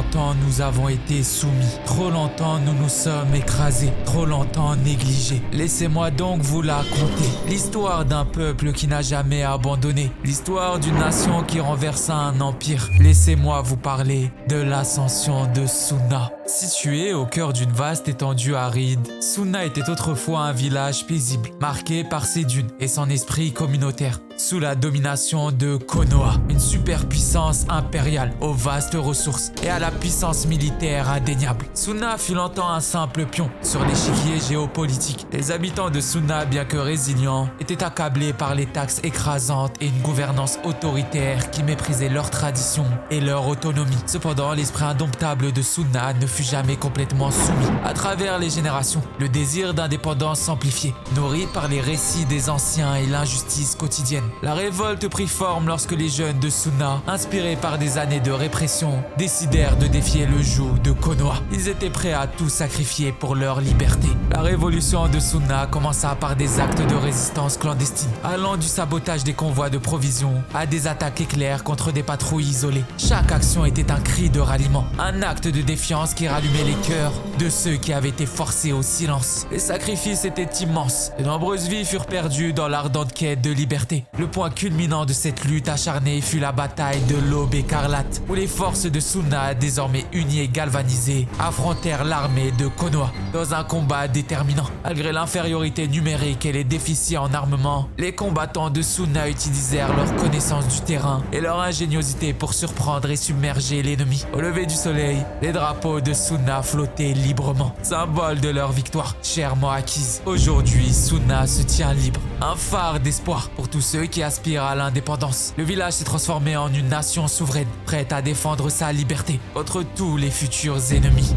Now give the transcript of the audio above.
longtemps nous avons été soumis, trop longtemps nous nous sommes écrasés, trop longtemps négligés. Laissez-moi donc vous la conter, l'histoire d'un peuple qui n'a jamais abandonné, l'histoire d'une nation qui renversa un empire. Laissez-moi vous parler de l'ascension de Sunna. Situé au cœur d'une vaste étendue aride, Sunna était autrefois un village paisible, marqué par ses dunes et son esprit communautaire. Sous la domination de Konoha, une superpuissance impériale aux vastes ressources et à la puissance militaire indéniable. Sunna fut longtemps un simple pion sur l'échiquier géopolitique. Les habitants de Sunna, bien que résilients, étaient accablés par les taxes écrasantes et une gouvernance autoritaire qui méprisait leurs traditions et leur autonomie. Cependant, l'esprit indomptable de Sunna ne fut jamais complètement soumis. À travers les générations, le désir d'indépendance s'amplifiait, nourri par les récits des anciens et l'injustice quotidienne. La révolte prit forme lorsque les jeunes de Sunna, inspirés par des années de répression, décidèrent de défier le joug de Konoha. Ils étaient prêts à tout sacrifier pour leur liberté. La révolution de Sunna commença par des actes de résistance clandestine, allant du sabotage des convois de provisions à des attaques éclairs contre des patrouilles isolées. Chaque action était un cri de ralliement, un acte de défiance qui rallumait les cœurs de ceux qui avaient été forcés au silence. Les sacrifices étaient immenses. De nombreuses vies furent perdues dans l'ardente quête de liberté. Le point culminant de cette lutte acharnée fut la bataille de l'Aube écarlate, où les forces de Sunna, désormais unies et galvanisées, affrontèrent l'armée de Konoha dans un combat déterminant. Malgré l'infériorité numérique et les déficits en armement, les combattants de Sunna utilisèrent leur connaissance du terrain et leur ingéniosité pour surprendre et submerger l'ennemi. Au lever du soleil, les drapeaux de Sunna flottaient librement, symbole de leur victoire chèrement acquise. Aujourd'hui, Sunna se tient libre, un phare d'espoir pour tous ceux qui aspirent à l'indépendance. Le village s'est transformé en une nation souveraine, prête à défendre sa liberté contre tous les futurs ennemis.